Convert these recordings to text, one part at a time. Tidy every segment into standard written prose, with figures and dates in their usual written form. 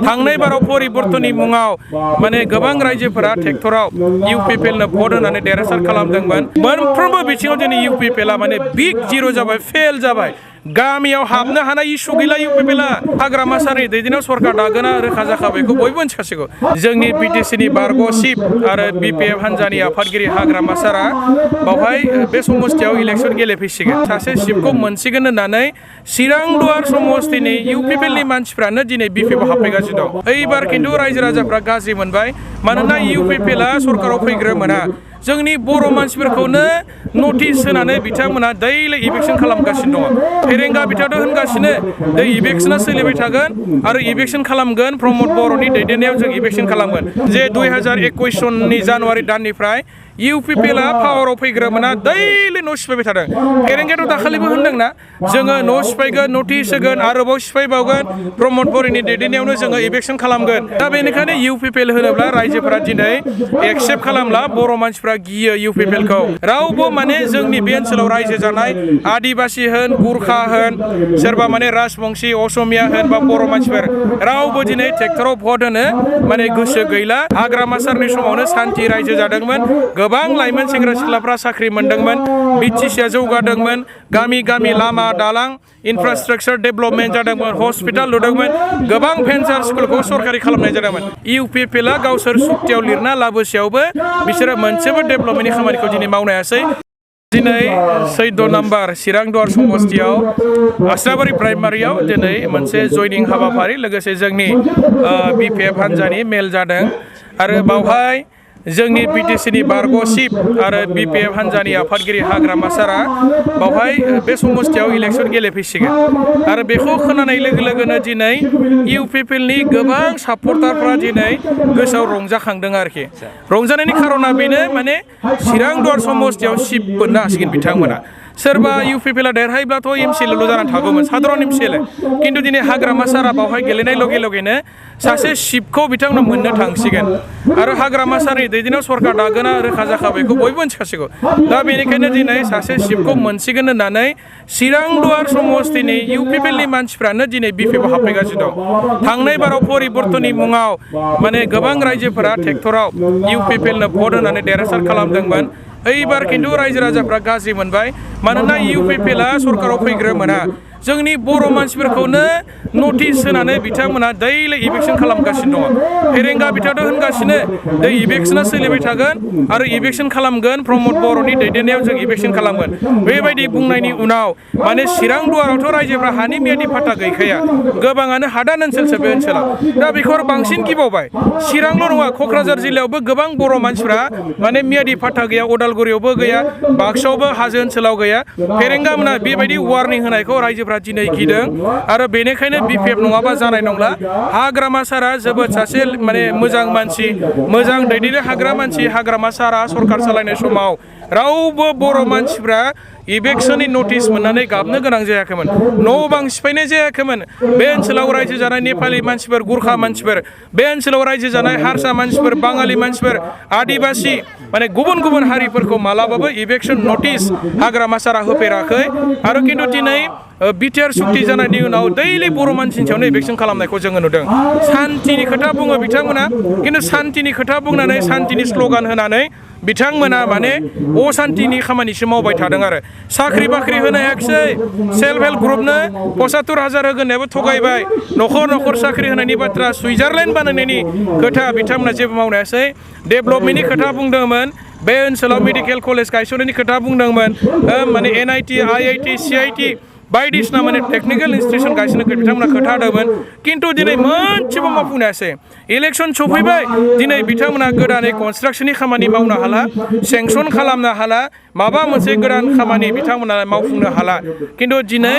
थांनाय बाराव परिबर्तननि मुङाव माने गोबां रायजोफोरा ट्रेक्टराव UPPL नो भट होनानै देरहासार खालामदोंमोन मोनफ्रोमबो बिथिङाव दिनै UPPL आ माने बिग जिर' जाबाय फेल जाबाय गामियाव हाबनो हानाय इसु गैला UPPL आ हाग्रामा सारनि दैदेननायाव सरकार दागोना रोखा जाखाबायखौ बयबो मिथिखासिगौ जोंनि BTC नि बारग' चिफ आरो BPF हान्जानि आफादगिरि हाग्रामा सारा बावहाय बे समस्थियाव इलेक्सन गेलेफैसिगोन सासे चिफखौ मोनसिगोन होननानै चिरां दुवार समस्थिनि UPPL नि मानसिफ्रानो दिनै BPF आव हाबफैगासिनो दं एबार खिन्थु रायजो राजाफ्रा गाज्रि मोनबाय मानोना UPPL आ सरकाराव फैग्रो मोना जोंनि बर' मानसिफोरखौनो नटिस होनानै बिथांमोना दैलि इलेक्सन खालामगासिनो दङ फेरेंगा बिथाङाथ' होनगासिनो दै इलेक्सना सोलिबाय थागोन आरो इलेक्सन खालामगोन प्रमद बर'नि दैदेननायाव जों इलेक्सन खालामगोन जे 2021 सननि जानुवारि दाननिफ्राय UPPL आ पावाराव फैग्रो मोना दैलि न' सिफायबाय थादों फेरेंगायाथ' दाखालिबो होनदोंना जोङो न' सिफायगोन नटिस होगोन आरोबाव सिफायबावगोन प्रमद बर'नि दैदेननायावनो जोङो इलेक्सन खालामगोन दा बेनिखायनो UPPL होनोब्ला रायजोफोरा दिनै एक्सेप्ट खालामला बर' मानसिफ्रा गियो UPPL खौ रावबो माने जोंनि बे ओनसोलाव रायजो जानाय आदिबासि होन गुरखा होन सोरबा माने राजबंशी असमिया होन बा बर' मानसिफोर रावबो दिनै ट्रेक्टराव भट होनो माने गोसो गैला हाग्रामा सारनि समावनो सान्थि रायजो जादोंमोन गोबां लाइमोन सेंग्रा सिख्लाफ्रा साख्रि मोनदोंमोन BTC आ जौगादोंमोन गामि गामि लामा दालां इनफ्रास्ट्राक्चार डेभेलपमेन्ट जादोंमोन हस्पिटाल लुदोंमोन गोबां भेन्सार स्कुलखौ सरकारि खालामनाय जादोंमोन UPPL आ गावसोर सुक्तियाव लिरना लाबोसेयावबो बिसोरो मोनसेबो डेभेलपमेन्टनि खामानिखौ दिनै मावनो हायासै दिनै 14 नम्बर चिरां दुवार समस्थियाव आस्राबारि प्राइमारियाव दिनै मोनसे जयनिं हाबाफारि लोगोसे जोंनि BPF हान्जानि मेल जादों आरो बावहाय जोंनि BTC नि बारग' चिफ आरो BPF हान्जानि आफादगिरि हाग्रामा सारा बावहाय बे समस्थियाव इलेक्सन गेलेफैसिगोन आरो बेखौ खोनानाय लोगो लोगोनो दिनै UPPL नि गोबां सापर्टारफ्रा दिनै गोसोआव रंजाखांदों आरोखि रंजानायनि खारना बेनो माने चिरां दुवार समस्थियाव चिफ मोननो हासिगोन बिथांमोना सोरबा UPPL आ देरहायोब्लाथ' MCL ल' जानानै थागौमोन साधारन MCL खिन्थु दिनै हाग्रामा सारा बावहाय गेलेनाय लगे लगेनो सासे चिफखौ बिथांमोना मोननो थांसिगोन आरो हाग्रामा सारनि दैदेननायाव सरकार दागोना रोखा जाखाबायखौ बयबो मिथिखासिगौ दा बेनिखायनो दिनै सासे चिफखौ मोनसिगोन होननानै चिरां दुवार समस्थिनि UPPL नि मानसिफ्रानो दिनै BPF आव हाबफैगासिनो दं थांनाय बाराव परिबर्तननि मुङाव माने गोबां रायजोफोरा ट्रेक्टराव UPPL नो भट होनानै देरहासार खालामदोंमोन एबार खिन्थु रायजो राजाफ्रा गाज्रि मोनबाय मानोना UPPL आ सरकाराव फैग्रो मोना जोंनि बर' मानसिफोरखौनो नटिस होनानै बिथांमोना दैलि इलेक्सन खालामगासिनो दङ फेरेंगा बिथाङाथ' होनगासिनो दै इलेक्सना सोलिबाय थागोन आरो इलेक्सन खालामगोन प्रमद बर'नि दैदेननायाव जों इलेक्सन खालामगोन बेबायदि बुंनायनि उनाव माने चिरां दुवारावथ' रायजोफ्रा हानि मियादि फाट्टा गैखाया गोबाङानो हादान ओनसोलसो बे ओनसोलाव दा बेखौ आरो बांसिन गिबावबाय चिरांल' नङा क'क्राझार जिल्लायावबो गोबां बर' मानसिफ्रा माने मियादि फाट्टा गैया उदालगुरियावबो गैया बाक्सायावबो हाजो ओनसोलाव गैया फेरेंगा मोना बेबायदि वार्निं होनायखौ रायजोफ्रा दिनै गिदों आरो बेनिखायनो BPF नङाबा जानाय नंला हाग्रामा सारा जोबोद सासे माने मोजां मानसि मोजां दैदेननो हाग्रा मानसि हाग्रामा सारा सरकार सालायनाय समाव रावबो बर' मानसिफ्रा इलेक्सननि नटिस मोननानै गाबनो गोनां जायाखैमोन न' बां सिफायनाय जायाखैमोन बे ओनसोलाव रायजो जानाय नेपालि मानसिफोर गुरखा मानसिफोर बे ओनसोलाव रायजो जानाय हारसा मानसिफोर बाङालि मानसिफोर आदिबासि माने गुबुन गुबुन हारिफोरखौ मालाबाबो इलेक्सन नटिस हाग्रामा सारा होफेराखै आरो खिन्थु दिनै बिटिआर सुक्ति जानायनि उनाव दैलि बर' मानसिनि सायावनो इलेक्सन खालामनायखौ जोङो नुदों सान्तिनि खोथा बुङो बिथांमोना खिन्थु सान्तिनि खोथा बुंनानै सान्तिनि स्ल'गान होनानै बिथांमोना माने असान्तिनि खामानिसो मावबाय थादों आरो साख्रि बाख्रि होनो हायाखिसै सेल्फ हेल्प ग्रुपनो 75,000 होगोननायाबो थगायबाय न'खर न'खर साख्रि होनायनि बाथ्रा सुइजारलेण्ड बानायनायनि खोथा बिथांमोना जेबो मावनो हायासै डेभेलपमेन्टनि खोथा बुंदोंमोन बे ओनसोलाव मेडिकेल कलेज गायसननायनि खोथा बुंदोंमोन माने NIT IIT CIT बायदिसिना माने टेक्निकेल इन्स्टिट्यूशन गायसननो बिथांमोना खोथा होदोंमोन खिन्थु दिनै मोनसेबो मावफुंनो हायासै इलेक्सन सफैबाय दिनै बिथांमोना गोदानै कनस्ट्राक्शननि खामानि मावनो हाला सेंसन खालामनो हाला माबा मोनसे गोदान खामानि बिथांमोना मावफुंनो हाला खिन्थु दिनै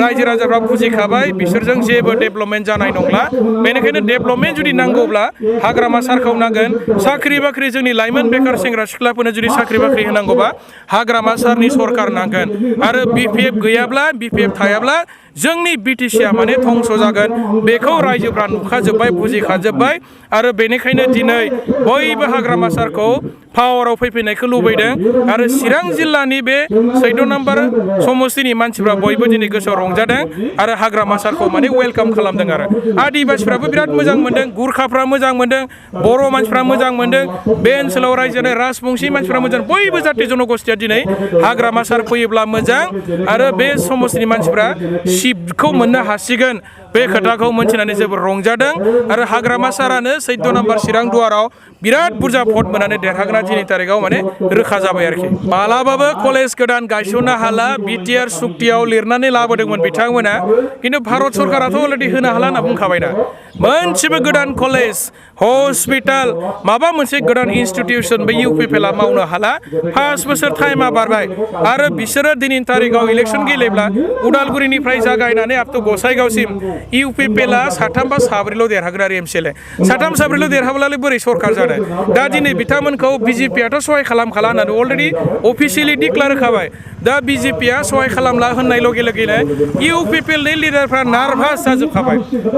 रायजो राजाफ्रा बुजिखाबाय बिसोरजों जेबो डेभेलपमेन्ट जानाय नंला बेनिखायनो डेभेलपमेन्ट जुदि नांगौब्ला हाग्रामा सारखौ नांगोन साख्रि बाख्रि जोंनि लाइमोन बेकार सेंग्रा सिख्लाफोरनो जुदि साख्रि बाख्रि होनांगौबा हाग्रामा सारनि सरकार नांगोन आरो BPF गैयाब्ला BPF थायाब्ला जोंनि बिटिसिआ माने धंस जागोन बेखौ रायजोफ्रा नुखाजोब्बाय बुजिखाजोब्बाय आरो बेनिखायनो दिनै बयबो हाग्रामा सारखौ पावाराव फैफिननायखौ लुबैदों आरो चिरां जिल्लानि बे 14 नम्बर समस्तिनि मानसिफ्रा बयबो दिनै गोसोआव रंजादों आरो हाग्रामा सारखौ माने वेलकाम खालामदों आरो आदिबासिफ्राबो बिराद मोजां मोनदों गुरखाफ्रा मोजां मोनदों बर' मानसिफ्रा मोजां मोनदों बे ओनसोलाव रायजो जानाय राजबंशी मानसिफ्रा मोजां बयबो जाति जनगोष्ठीया दिनै हाग्रामा सार फैयोब्ला मोजां आरो बे समस्तिनि मानसिफ्रा सिटखौ मोननो हासिगोन बे खोथाखौ मोनथिनानै जोबोर रंजादों आरो हाग्रामा सारानो 14 नम्बर चिरां दुवाराव बिराद बुरजा भट मोननानै देरहागोना दिनै तारिखआव माने रोखा जाबाय आरोखि मालाबाबो कलेज गोदान गायसननो हाला बिटिआर सुक्तियाव लिरनानै लाबोदोंमोन बिथांमोना खिन्थु भारत सरकाराथ' अलरेडि होनो हाला होनना बुंखाबायना मोनसेबो गोदान कलेज हस्पिटाल माबा मोनसे गोदान इन्स्टिटिउसन बे इउपिपिएलआ मावनो हाला 5 बोसोर टाइमा बारबाय आरो बिसोरो दिनैनि तारिखआव इलेक्सन गेलेब्ला उदालगुरिनिफ्राय जागायनानै आप टु गसाइगावसिम इउपिपिएलआ 3 बा 4 देरहागोन आरो एमसिएलए 3 4 देरहाब्लालाय बोरै सरकार जानो दा दिनै बिथांमोनखौ बिजेपिआथ' सहाय खालामखाला होननानै अलरेडि अफिसियेलि डिक्लेयार होखाबाय दा बिजेपिआ सहाय खालामला होननाय लगे लगेनो इउपिपिएलनि लिडारफ्रा नार्भास जाजोबखाबाय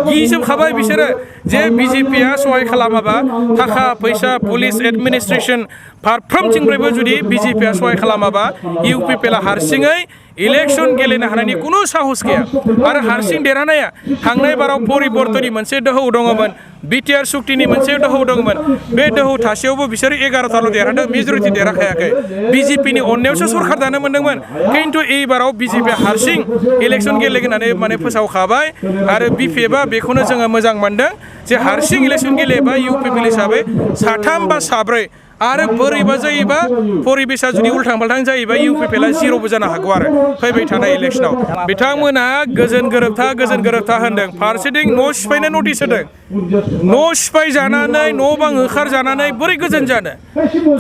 गिजोबखाबाय बिसोरो जे बिजेपिआ सहाय खालामाबा थाखा फैसा पुलिस एडमिनिस्ट्रेसन फारफ्रोमथिंनिफ्रायबो जुदि बिजेपिआ सहाय खालामाबा इउपिपिएलआ हारसिङै इलेक्शन गेलेनो हानायनि कुनु साहस गैया आरो हारसिं देरहानाया थांनाय बाराव परिबर्तननि मोनसे दोहौ दङमोन बिटिआर सुक्तिनि मोनसे दोहौ दङमोन बे दोहौ थासेयावबो बिसोर 11ताल' देरहादों मेजरिटि देरहाखायाखै बिजेपिनि अननायावसो सरकार दानो मोनदोंमोन खिन्थु एबाराव बिजेपिआ हारसिं इलेक्शन गेलेगोन होननानै माने फोसावखाबाय आरो बिपिएफआ बेखौनो जोङो मोजां मोनदों जे हारसिं इलेक्शन गेलेबा इउपिपिएल हिसाबै 3 बा 4 आरो बोरैबा जायोबा परिबेसा जुदि उल्थां फाल्थां जायोबा इउपिपिएलआ जिर'बो जानो हागौ आरो फैबाय थानाय इलेक्शनाव बिथांमोना गोजोन गोरोबथा होनदों फारसेथिं न' सिफायनो नटिस होदों न' सिफाय जानानै न' बां होखारजानानै बोरै गोजोन जानो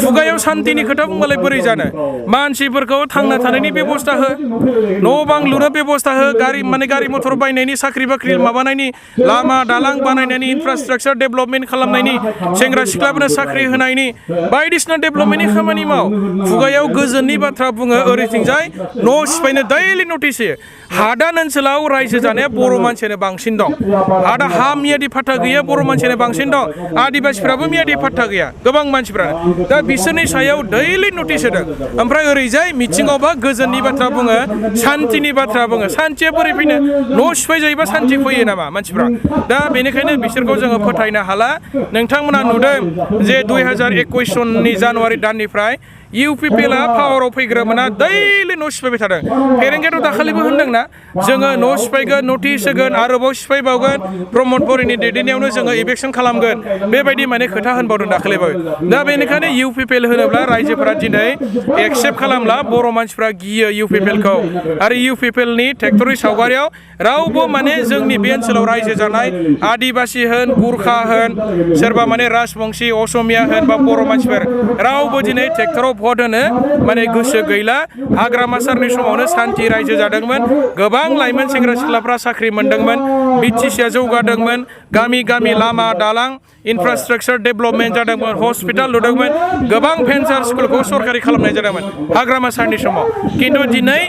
खुगायाव सान्तिनि खोथा बुंबालाय बोरै जानो मानसिफोरखौ थांना थानायनि बेबस्था हो न' बां लुनो बेबस्था हो गारि मथर बायनायनि साख्रि बाख्रि माबानायनि लामा दालां बानायनायनि इनफ्रास्ट्राक्चार डेभेलपमेन्ट खालामनायनि सेंग्रा सिख्लाफोरनो साख्रि होनायनि बायदिसिना डेभेलपमेन्टनि खामानि माव खुगायाव गोजोननि बाथ्रा बुङो ओरैथिंजाय न' सिफायनो दैलि नटिस होयो हादान ओनसोलाव रायजो जानाया बर' मानसियानो बांसिन दं आदा हा मियादि फाट्टा गैया बर' मानसियानो बांसिन दं आदिबासिफ्राबो मियादि फाट्टा गैया गोबां मानसिफ्रानो दा बिसोरनि सायाव दैलि नटिस होदों ओमफ्राय ओरैजाय मिथिङावबा गोजोननि बाथ्रा बुङो सान्तिनि बाथ्रा बुङो सान्तिया बोरै फैनो न' सिफाय जायोबा सान्ति फैयो नामा मानसिफ्रा दा बेनिखायनो बिसोरखौ जोङो फोथायनो हाला नोंथांमोना नुदों जे 2021 सननि जानुवारि दाननिफ्राय इउपिपिएलआ पावाराव फैग्रोमोना दैलि न' सिफायबाय थादों फेरेंगायाथ' दाखालिबो होनदोंना जोङो न' सिफायगोन नटिस होगोन आरोबाव सिफायबावगोन प्रमद बरिनि दैदेननायावनो जोङो इभेकसन खालामगोन बेबायदि माने खोथा होनबावदों दाखालिबो दा बेनिखायनो इउपिपिएल होनोब्ला रायजोफोरा दिनै एक्सेप्ट खालामला बर' मानसिफ्रा गियो इउपिपिएलखौ आरो इउपिपिएलनि ट्रेक्टरि सावगारियाव रावबो माने जोंनि बे ओनसोलाव रायजो जानाय आदिबासि होन गुरखा होन सोरबा माने राजबंशी असमिया होन बा बर' मानसिफोर रावबो दिनै ट्रेक्टराव भट होनो माने गोसो गैला हाग्रामा सारनि समावनो सान्थि रायजो जादोंमोन गोबां लाइमोन सेंग्रा सिख्लाफ्रा साख्रि मोनदोंमोन बिटिसिआ जौगादोंमोन गामि गामि लामा दालां इनफ्रास्ट्राक्चार डेभेलपमेन्ट जादोंमोन हस्पिटाल लुदोंमोन गोबां भेन्सार स्कुलखौ सरकारि खालामनाय जादोंमोन हाग्रामा सारनि समाव खिन्थु दिनै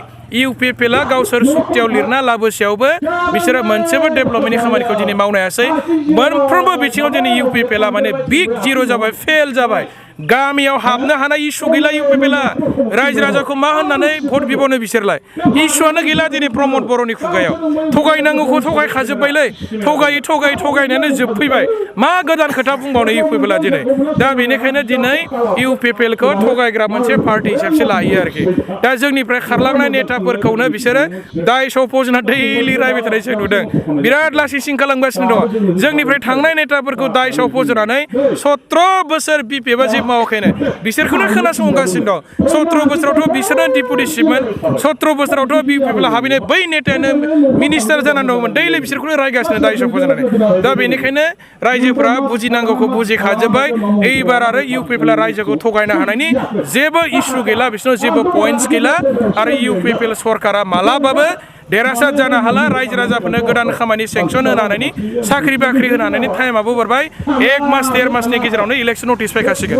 इउपिपिएलआ गावसोर सुक्तियाव लिरना लाबोसेयावबो बिसोरो मोनसेबो डेभेलपमेन्टनि खामानिखौ दिनै मावनो हायासै मोनफ्रोमबो बिथिङाव दिनै इउपिपिएलआ माने बिग जिर' जाबाय फेल जाबाय गामियाव हाबनो हानाय इस्यु गैला इउपिपिएलआ रायजो राजाखौ मा होननानै भट बिबावनो बिसोरलाय इस्युआनो गैला दिनै प्रमद बर'नि खुगायाव थगायनांगौखौ थगायखाजोब्बायलै थगायनानै जोबफैबाय मा गोदान खोथा बुंबावनो इउपिपिएलआ दिनै दा बेनिखायनो दिनै इउपिपिएलखौ थगायग्रा मोनसे पार्टि हिसाबसो लायो आरोखि दा जोंनिफ्राय खारलांनाय नेताफोरखौनो बिसोरो दाय सफजना दैलि रायबाय थानाय जों नुदों बिराद लासै सिं खालामगासिनो दङ जोंनिफ्राय थांनाय नेताफोरखौ दाय सफजनानै 17 बोसोर बिपिएफआ जेबो मावाखैनो बिसोरखौनो खोनासंगासिनो दं 17 बोसोरावथ' बिसोरनो डिपुटि चिफमोन 17 बोसोरावथ' बिपिएफआ हाबैनाय बै नेतायानो मिनिस्टार जानानै दंमोन दैलि बिसोरखौनो रायगासिनो दाय सफजनानै दा बेनिखायनो रायजोफोरा बुजिनांगौखौ बुजिखाजोब्बाय एइबार आरो इउपिपिएलआ रायजोखौ थगायनो हानायनि जेबो इस्यु गैला बिसोरनाव जेबो पइन्टस गैला आरो इउपिपिएल सरकारा मालाबाबो देरहासार जानो हाला रायजो राजाफोरनो गोदान खामानि सेंसन होनानै साख्रि बाख्रि होनानै टाइमाबो बारबाय 1 मास 1.5 मासनि गेजेरावनो इलेक्सन नटिस फैखासिगोन